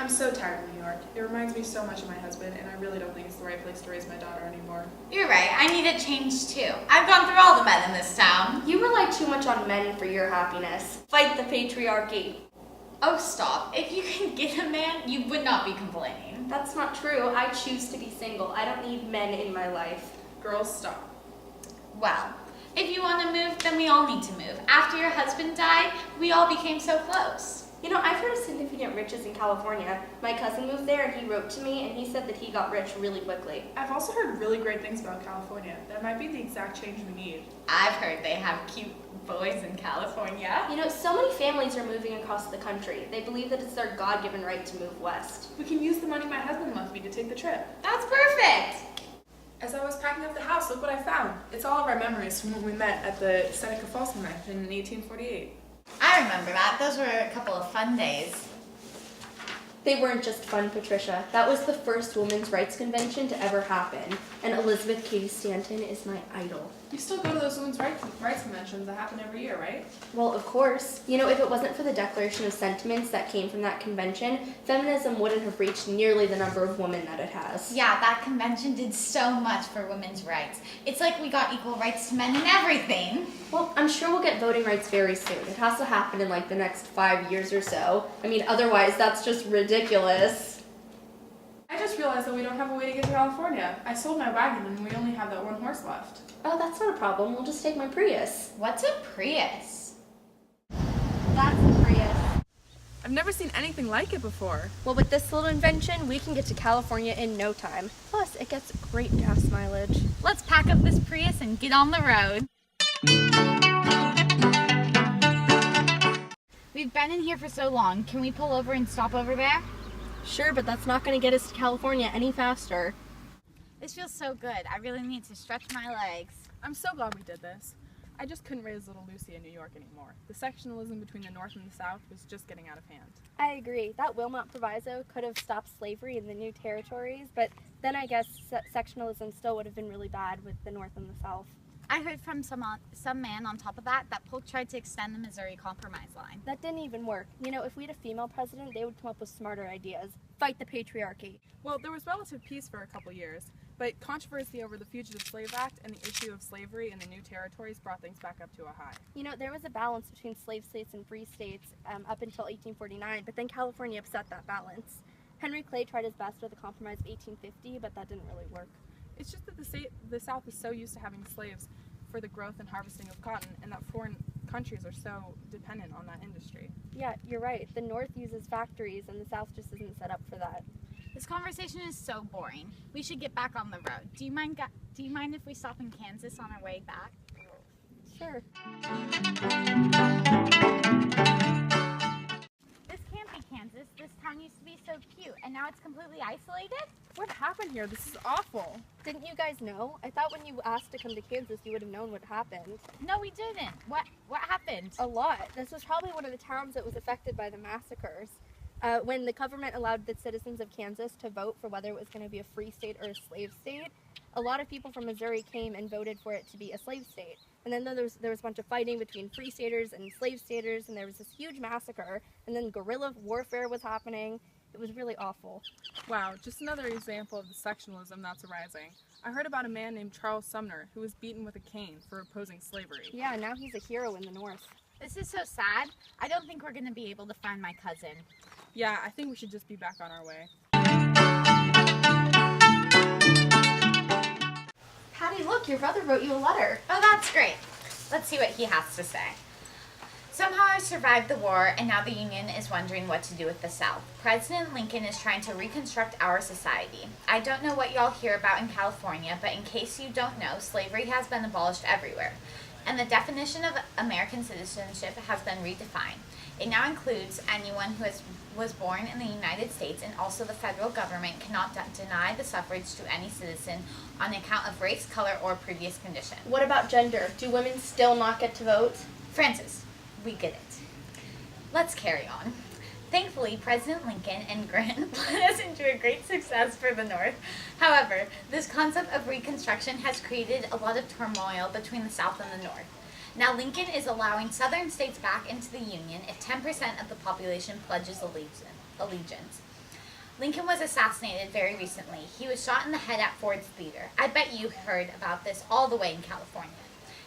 I'm so tired of New York. It reminds me so much of my husband, and I really don't think it's the right place to raise my daughter anymore. You're right, I need a change too. I've gone through all the men in this town. You rely too much on men for your happiness. Fight the patriarchy. Oh, stop. If you can get a man, you would not be complaining. That's not true. I choose to be single. I don't need men in my life. Girls, stop. Well, if you want to move, then we all need to move. After your husband died, we all became so close. You know, I've heard of significant riches in California. My cousin moved there and he wrote to me and he said that he got rich really quickly. I've also heard really great things about California. That might be the exact change we need. I've heard they have cute boys in California. You know, so many families are moving across the country. They believe that it's their God-given right to move west. We can use the money my husband left me to take the trip. That's perfect. As I was packing up the house, look what I found. It's all of our memories from when we met at the Seneca Falls Convention in 1848. I remember that. Those were a couple of fun days. They weren't just fun, Patricia. That was the first women's rights convention to ever happen. And Elizabeth Cady Stanton is my idol. You still go to those women's rights conventions that happen every year, right? Well, of course. You know, if it wasn't for the Declaration of Sentiments that came from that convention, feminism wouldn't have reached nearly the number of women that it has. Yeah, that convention did so much for women's rights. It's like we got equal rights to men and everything. Well, I'm sure we'll get voting rights very soon. It has to happen in like the next 5 years or so. I mean, otherwise that's just ridiculous. I just realized that we don't have a way to get to California. I sold my wagon and we only have that one horse left. Oh, that's not a problem. We'll just take my Prius. What's a Prius? That's a Prius. I've never seen anything like it before. Well, with this little invention, we can get to California in no time. Plus, it gets great gas mileage. Let's pack up this Prius and get on the road. We've been in here for so long. Can we pull over and stop over there? Sure, but that's not going to get us to California any faster. This feels so good. I really need to stretch my legs. I'm so glad we did this. I just couldn't raise little Lucy in New York anymore. The sectionalism between the North and the South was just getting out of hand. I agree. That Wilmot Proviso could have stopped slavery in the new territories, but then I guess sectionalism still would have been really bad with the North and the South. I heard from some man on top of that Polk tried to extend the Missouri Compromise line. That didn't even work. You know, if we had a female president, they would come up with smarter ideas. Fight the patriarchy. Well, there was relative peace for a couple years, but controversy over the Fugitive Slave Act and the issue of slavery in the new territories brought things back up to a high. You know, there was a balance between slave states and free states up until 1849, but then California upset that balance. Henry Clay tried his best with a compromise of 1850, but that didn't really work. It's just that the South is so used to having slaves for the growth and harvesting of cotton, and that foreign countries are so dependent on that industry. Yeah, you're right. The North uses factories, and the South just isn't set up for that. This conversation is so boring. We should get back on the road. Do you mind if we stop in Kansas on our way back? Sure. This can't be Kansas. This town used to be so cute, and now it's completely isolated? What happened here? This is awful. Didn't you guys know? I thought when you asked to come to Kansas, you would have known what happened. No, we didn't. What happened? A lot. This was probably one of the towns that was affected by the massacres. When the government allowed the citizens of Kansas to vote for whether it was going to be a free state or a slave state, a lot of people from Missouri came and voted for it to be a slave state. And then there was a bunch of fighting between free staters and slave staters, and there was this huge massacre, and then guerrilla warfare was happening. It was really awful. Wow, just another example of the sectionalism that's arising. I heard about a man named Charles Sumner who was beaten with a cane for opposing slavery. Yeah, now he's a hero in the North. This is so sad. I don't think we're going to be able to find my cousin. Yeah, I think we should just be back on our way. Patty, look, your brother wrote you a letter. Oh, that's great. Let's see what he has to say. Somehow I survived the war, and now the Union is wondering what to do with the South. President Lincoln is trying to reconstruct our society. I don't know what y'all hear about in California, but in case you don't know, slavery has been abolished everywhere, and the definition of American citizenship has been redefined. It now includes anyone who was born in the United States, and also the federal government cannot deny the suffrage to any citizen on account of race, color, or previous condition. What about gender? Do women still not get to vote? Francis, we get it. Let's carry on. Thankfully, President Lincoln and Grant led us into a great success for the North. However, this concept of Reconstruction has created a lot of turmoil between the South and the North. Now, Lincoln is allowing Southern states back into the Union if 10% of the population pledges allegiance. Lincoln was assassinated very recently. He was shot in the head at Ford's Theater. I bet you heard about this all the way in California.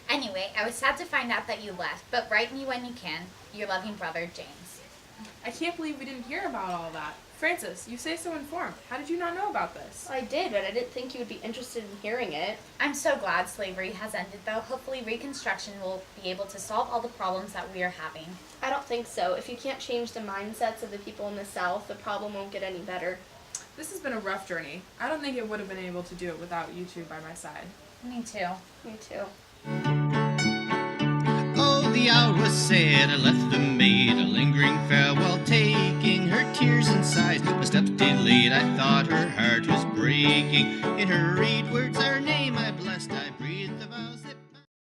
Anyway, I was sad to find out that you left, but write me when you can. Your loving brother, James. I can't believe we didn't hear about all that. Francis, you say so informed. How did you not know about this? I did, but I didn't think you would be interested in hearing it. I'm so glad slavery has ended, though. Hopefully Reconstruction will be able to solve all the problems that we are having. I don't think so. If you can't change the mindsets of the people in the South, the problem won't get any better. This has been a rough journey. I don't think it would have been able to do it without you two by my side. Me too. Me too. Oh, the hour was sad, I left the maid, a lingering farewell taking, her tears and sighs, my steps delayed, I thought her heart was breaking, in her read words our name I blessed, I breathed the vows.